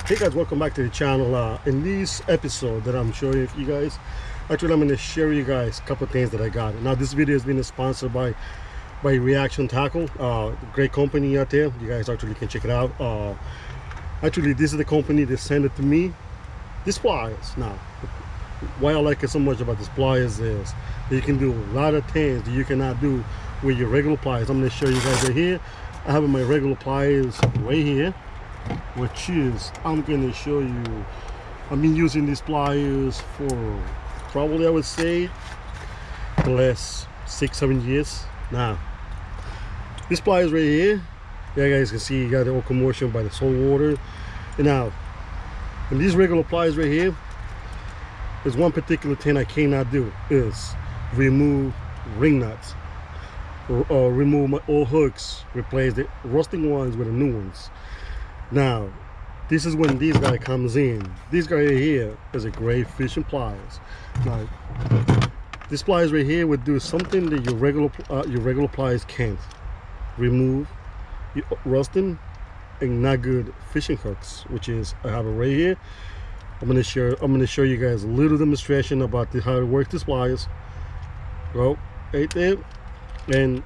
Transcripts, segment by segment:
Hey guys, welcome back to the channel. In this episode that I'm showing you guys, actually I'm going to share you guys a couple of things that I got. Now this video has been sponsored by Reaction Tackle, great company out there. You guys actually can check it out. Actually this is the company that sent it to me. This pliers. Now why I like it so much about this pliers is that you can do a lot of things that you cannot do with your regular pliers. I'm going to show you guys right here. I have my regular pliers right here, which is, I'm gonna show you, I've been using these pliers for probably, I would say, the last 6-7 years now. This pliers right here, yeah, guys can see you got the oil commotion by the salt water. And now, in these regular pliers right here, there's one particular thing I cannot do, is remove ring nuts or remove my old hooks, replace the rusting ones with the new ones. Now this is when this guy comes in. This guy right here is a great fishing pliers. Now this pliers right here would do something that your regular pliers can't. Remove your rusting and not good fishing hooks, which is, I have it right here. I'm gonna show you guys a little demonstration about how to work these pliers. Go right there and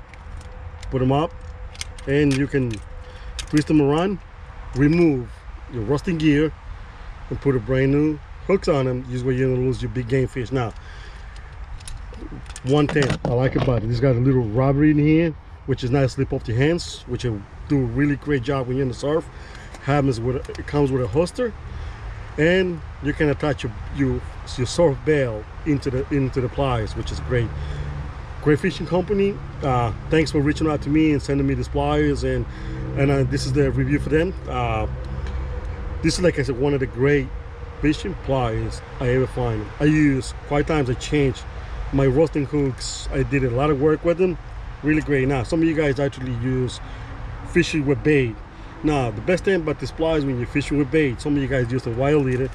put them up, and you can twist them around, remove your rusting gear, and put a brand new hooks on them. This is where you're gonna lose your big game fish. Now, one thing I like about it, this got a little rubber in here, which is not slip off your hands, which will do a really great job when you're in the surf. It comes with a holster, and you can attach your surf bail into the pliers, which is great. Great fishing company. Thanks for reaching out to me and sending me these pliers, and this is the review for them. This is, like I said, one of the great fishing pliers I ever find. I use quite times. I changed my rusting hooks. I did a lot of work with them. Really great. Now some of you guys actually use fishing with bait. Now the best thing about this pliers, when you're fishing with bait, some of you guys use a wire leader.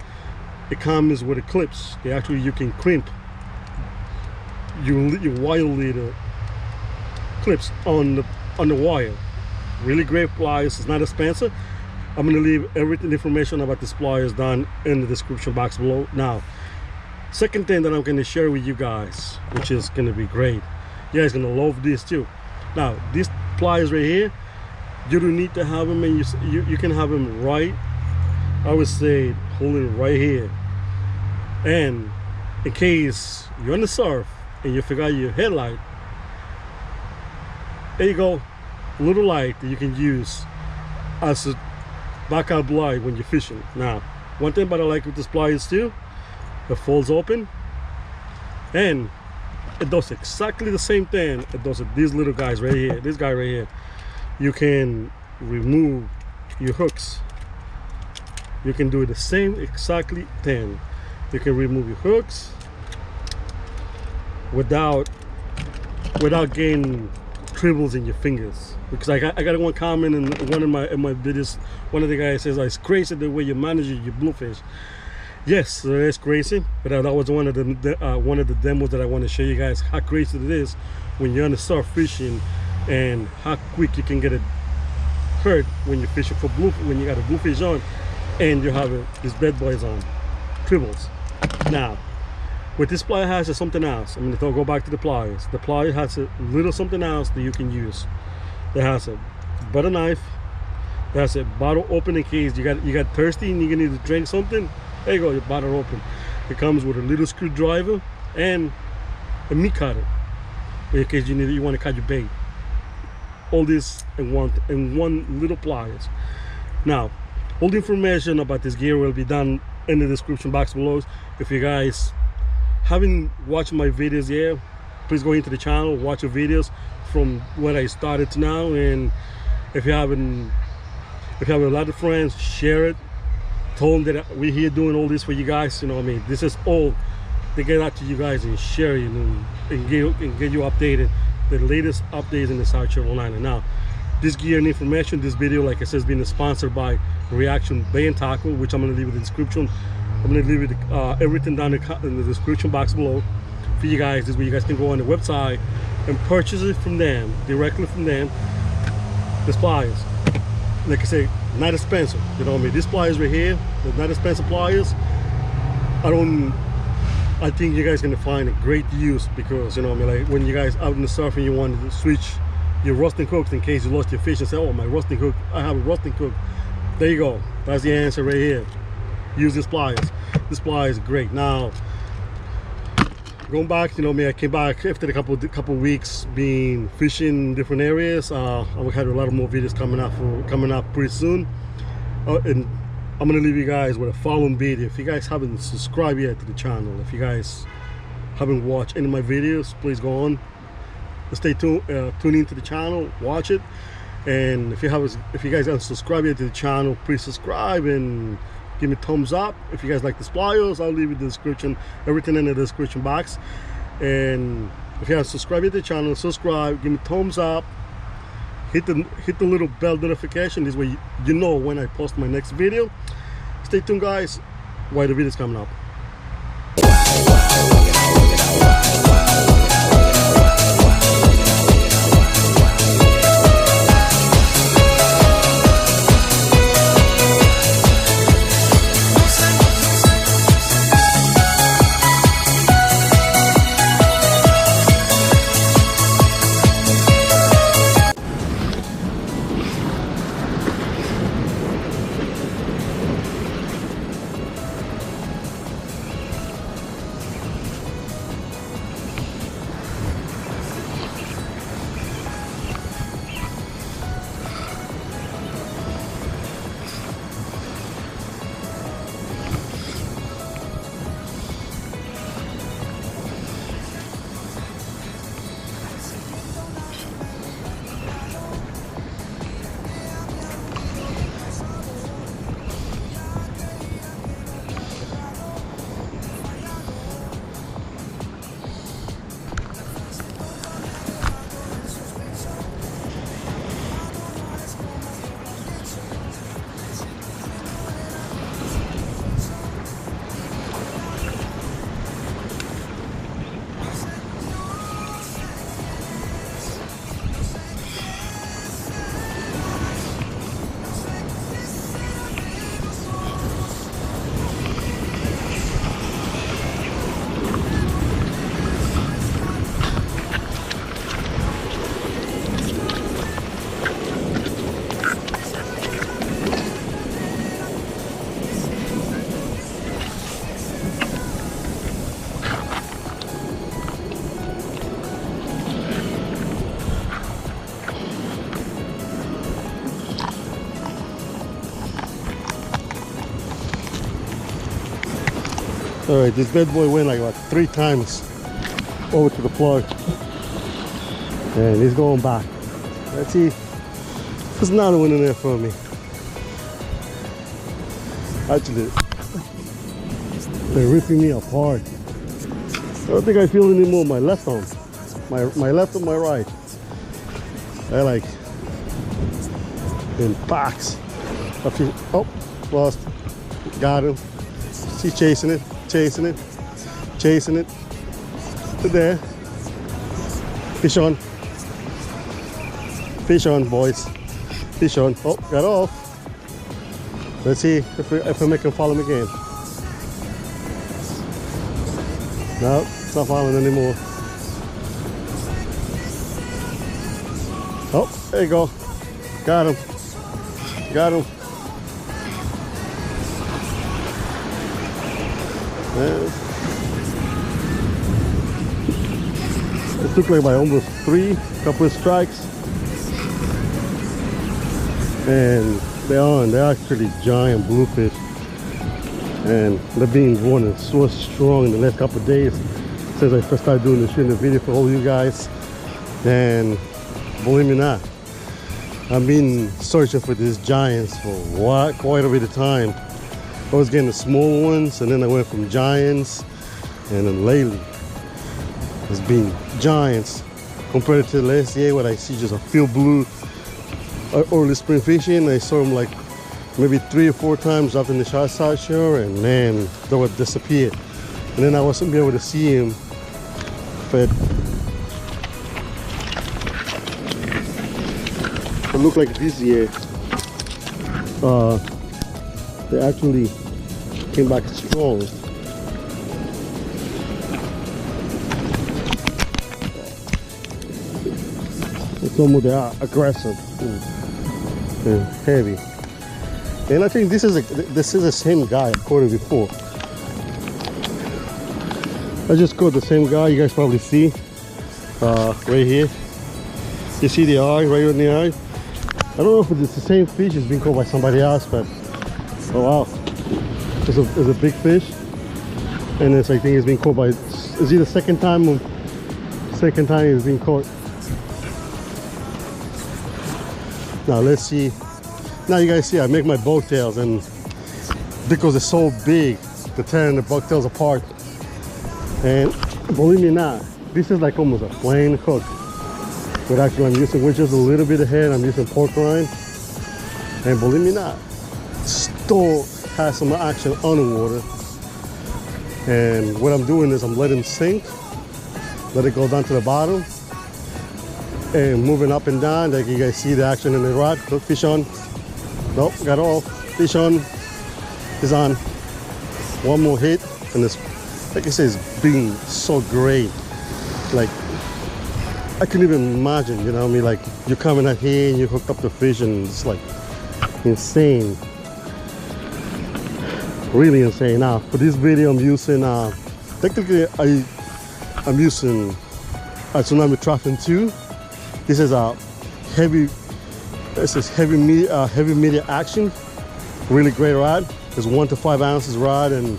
It comes with the clips. You can crimp your wire leader clips on the wire. Really great pliers. It's not expensive. I'm going to leave everything, information about this pliers down in the description box below. Now, second thing that I'm going to share with you guys, which is going to be great. You guys going to love this too. Now these pliers right here, you don't need to have them, and you can have them right, I would say, holding right here. And in case you're on the surf and you forgot your headlight, there you go, a little light that you can use as a backup light when you're fishing. Now, one thing that I like with this pliers too, it folds open, and it does exactly the same thing it does with these little guys right here. This guy right here, you can remove your hooks. You can do the same exactly thing. You can remove your hooks without getting tribbles in your fingers. Because I got one comment in one of my videos. One of the guys says, "It's crazy the way you manage your bluefish." Yes, it is crazy, but that was one of the demos that I want to show you guys how crazy it is when you're on the surf fishing, and how quick you can get it hurt when you're fishing for when you got a bluefish on and you have these bad boys on, tribbles. Now with this plier has something else. I'm going to go back to the pliers. The plier has a little something else that you can use. It has a butter knife. It has a bottle open in case you got thirsty and you need to drink something. There you go, your bottle open. It comes with a little screwdriver and a meat cutter in case you want to cut your bait. All this in one little pliers. Now, all the information about this gear will be down in the description box below. If you guys haven't watched my videos yet, please go into the channel, watch the videos from when I started to now. And if you have a lot of friends, share it. Tell them that we're here doing all this for you guys. You know what I mean? This is all to get out to you guys and share it and get you updated, the latest updates in the South Carolina. Now, this gear and information, this video, like I said, has been sponsored by Reaction Bait and Tackle, which I'm going to leave in the description. I'm going to leave it, everything down in the description box below for you guys. This is where you guys can go on the website and purchase it from them, directly from them, the pliers. Like I say, not expensive. You know what I mean? These pliers right here, they're not expensive pliers. I think you guys gonna find a great use, because you know what I mean, like when you guys out in the surf and you want to switch your rusting hooks in case you lost your fish and say, oh, my rusting hook, I have a rusting hook. There you go. That's the answer right here. Use this pliers. This plier is great. Now, going back, you know me, I came back after a couple weeks being fishing in different areas. I will have a lot of more videos coming up pretty soon. And I'm gonna leave you guys with a following video. If you guys haven't subscribed yet to the channel, if you guys haven't watched any of my videos, please go on, stay tuned, tune into the channel, watch it. And if you guys haven't subscribed yet to the channel, please subscribe and give me a thumbs up. If you guys like the pliers, I'll leave you the description, everything in the description box. And if you haven't subscribed yet to the channel, subscribe, give me a thumbs up, hit the little bell notification. This way you know when I post my next video. Stay tuned, guys, while the video is coming up. All right, this bad boy went like about 3 times over to the plug, and he's going back. Let's see, there's another one in there for me. Actually, they're ripping me apart. I don't think I feel any more my left arm, my left and my right. They're like in packs. Oh, lost. Got him. She's chasing it. Chasing it, there. Fish on, boys, fish on. Oh, got off. Let's see if I make him follow me again. No, it's not following anymore. Oh, there you go. Got him. It took like by almost 3 couple of strikes, and they're actually giant bluefish, and they're being growing so strong in the last couple of days since I first started doing shooting the video for all you guys. And believe me not, I've been searching for these giants for quite a bit of time. I was getting the small ones, and then I went from giants, and then lately it's been giants. Compared to last year when I see just a few blue early spring fishing, I saw them like maybe 3 or 4 times up in the shot shore, and man, they would disappear. And then I wasn't be able to see them. But it looked like this year they actually came back strong. It's almost they are aggressive and heavy. And I think this is the same guy I caught it before. I just caught the same guy. You guys probably see right here. You see the eye right in the eye. I don't know if it's the same fish. It's been caught by somebody else, but oh wow, it's a big fish. And it's, I think it's been caught by, is he the second time it's been caught. Now let's see. Now you guys see I make my bucktails, and because it's so big to tear the bucktails apart. And believe me not, this is like almost a plain hook. But actually I'm using with just a little bit of head. I'm using pork rind. And believe me not, still has some action underwater. And what I'm doing is I'm letting it sink, let it go down to the bottom, and moving up and down. Like you guys see the action in the rod. Look, fish on. Nope, got off. Fish on. Is on. One more hit, and it's, like I said, it's being so great. Like, I can even imagine, you know what I mean? Like, you're coming out here and you hook up the fish, and it's like insane. Really insane. Now, for this video, I'm using, technically, I'm using a Tsunami Traffic 2. This is a heavy media action. Really great rod. It's 1 to 5 ounces rod, and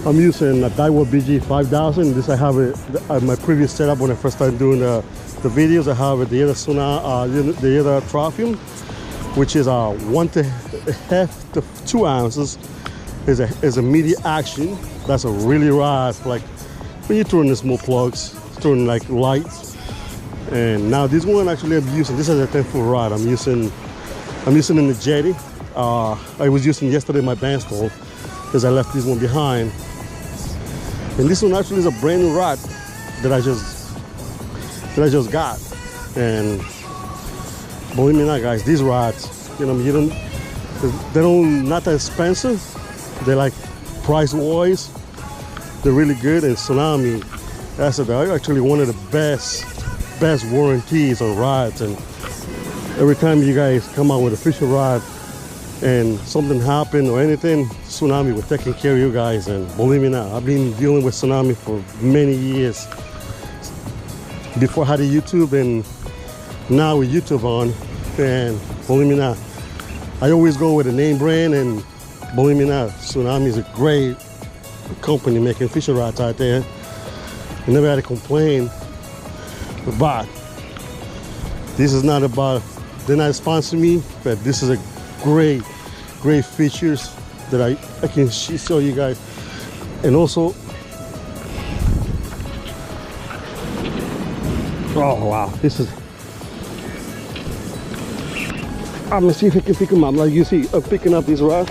I'm using a Diawa BG 5000. This I have it my previous setup when I first started doing the videos. I have it the other Trophium, which is 1.5 to 2 ounces. Is a media action. That's a really rod, like when you're throwing the small plugs, throwing like lights. And now this one actually I'm using. This is a 10-foot rod. I'm using in the jetty. I was using yesterday my band stall because I left this one behind. And this one actually is a brand new rod that I just got. And believe me not, guys, these rods, you know, they're not that expensive. They're like price-wise, they're really good. And Tsunami, they're actually one of the best warranties on rods. And every time you guys come out with a fishing rod and something happened or anything, Tsunami was taking care of you guys. And believe me now, I've been dealing with Tsunami for many years. Before I had a YouTube, and now with YouTube on, and believe me now, I always go with a name brand, and believe me now, Tsunami is a great company making fishing rods out there. I never had to complain. But this is not about, they're not sponsoring me, but this is a great features that I can show you guys. And also, oh wow, this is, I'm gonna see if I can pick them up. Like you see, I'm picking up this rod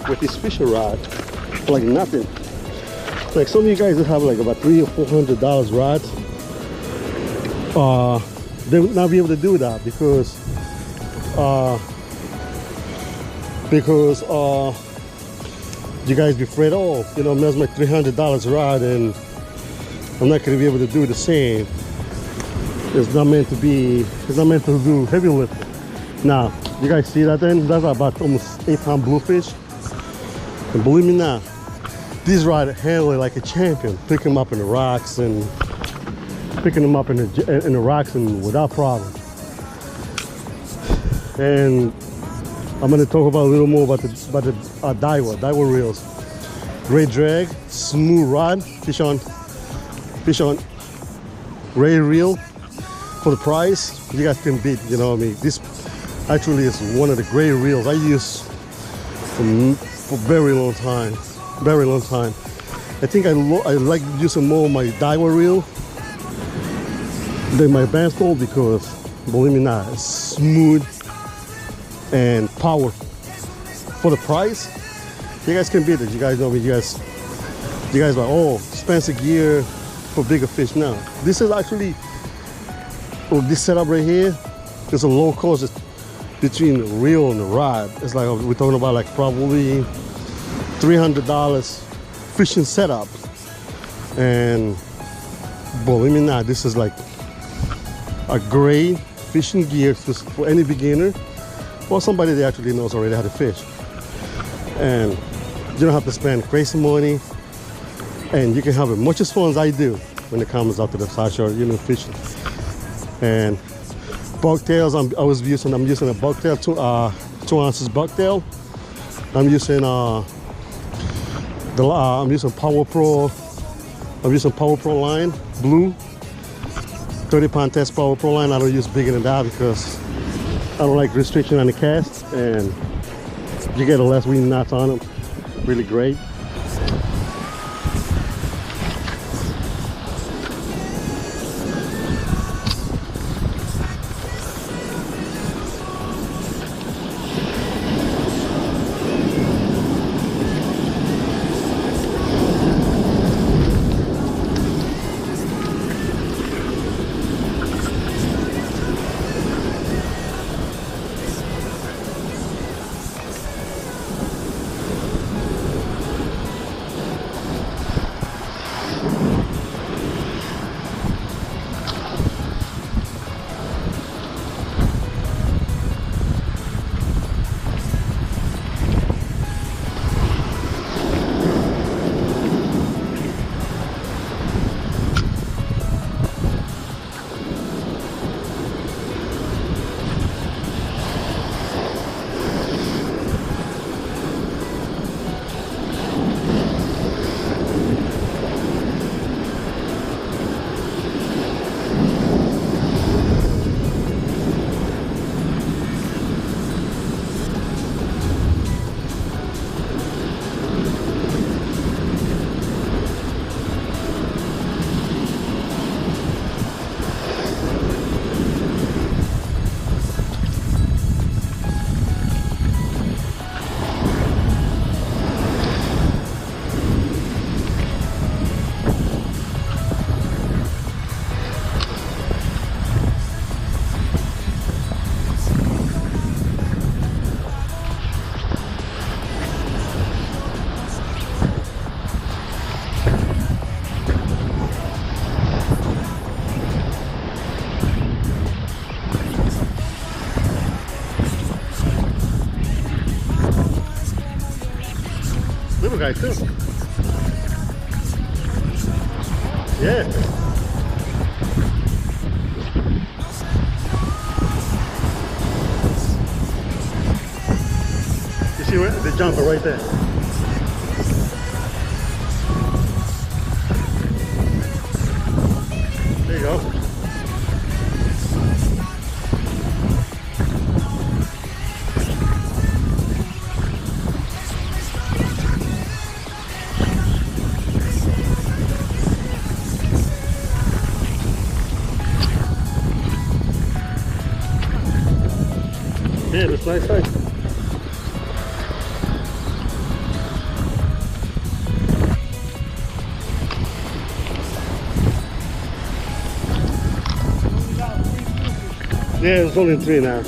with this fishing rod like nothing. Like some of you guys that have like about $300 or $400 rods, they would not be able to do that because you guys be afraid, oh, you know, that's my $300 rod and I'm not going to be able to do the same. It's not meant to do heavy lifting. Now, you guys see that then? That's about almost 8-pound bluefish. And believe me now, this rod handle it like a champion, picking them up in the rocks and picking them up in the rocks and without problem. And I'm going to talk about a little more about the Diawa reels. Great drag, smooth rod, fish on, great reel. For the price, you guys can beat, you know what I mean? This actually is one of the great reels I use for very long time. I think I like using more of my Diawa reel than my band stall because, believe me not, it's smooth and powerful. For the price, you guys can beat it. You guys know me. You guys are, oh, expensive gear for bigger fish. Now, this is actually, this setup right here is a low cost. between the reel and the rod. It's like we're talking about like probably $300 fishing setup. And believe me not, this is like a great fishing gear for any beginner or somebody that actually knows already how to fish. And you don't have to spend crazy money, and you can have as much as fun as I do when it comes out to the South Shore, you know, fishing. And bucktails, I'm using a bucktail, 2 ounces bucktail. I'm using Power Pro. I'm using Power Pro line, blue, 30-pound test Power Pro line. I don't use bigger than that because I don't like restriction on the cast, and you get a less weed knots on them. Really great. Little guy too. Yeah. You see the jumper right there? There you go. Yeah, that's nice size. Yeah, it's only 3 now.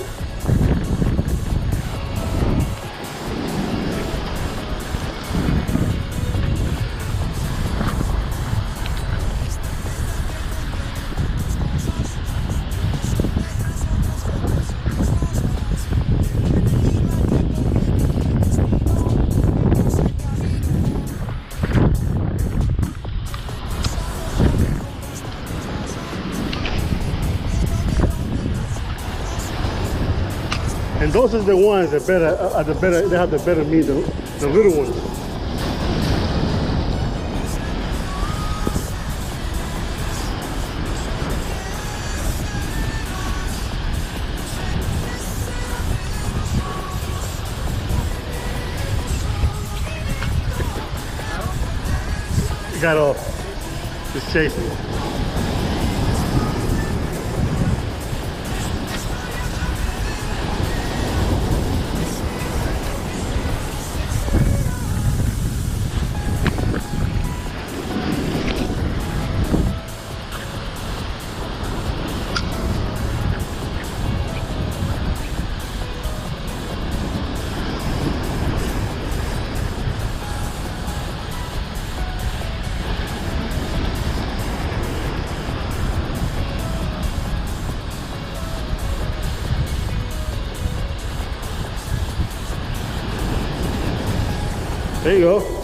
And those are the ones that they have the better meat, the little ones. He got off, just chasing. There you go.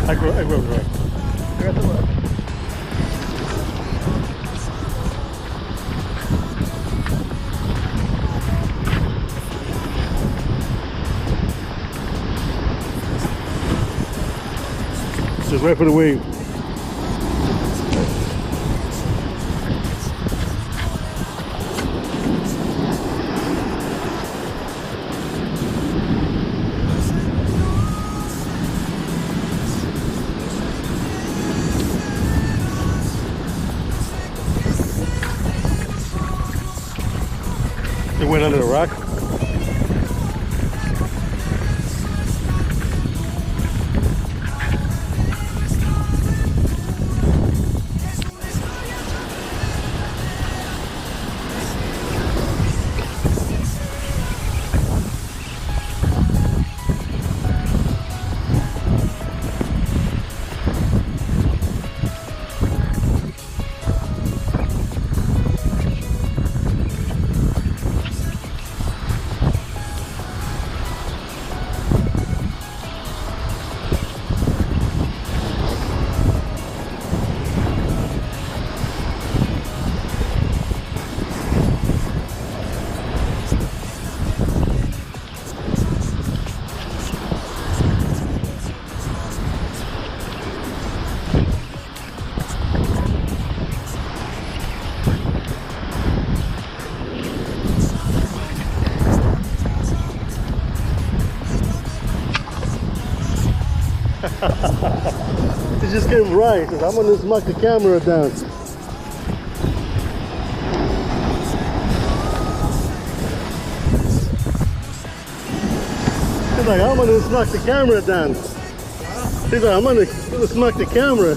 I grew right. You're at the left. Just right for the wave. It went under the rock. It just came right. I'm gonna smack the camera down. He's like, I'm gonna smack the camera down. He's like, I'm gonna smack the camera.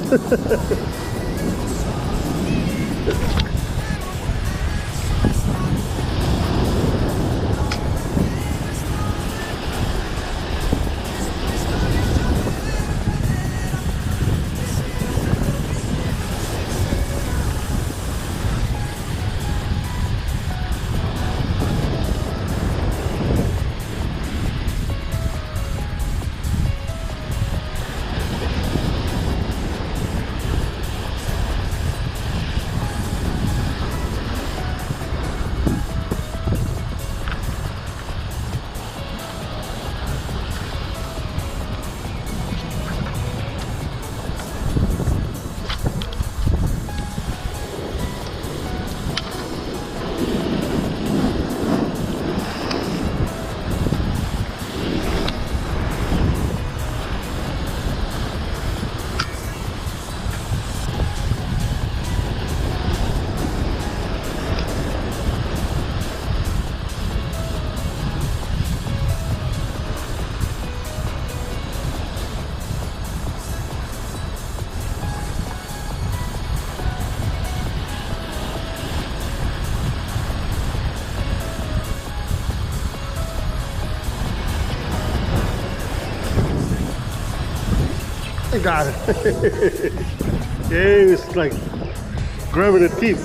I got it. Yeah, it's like grabbing the teeth,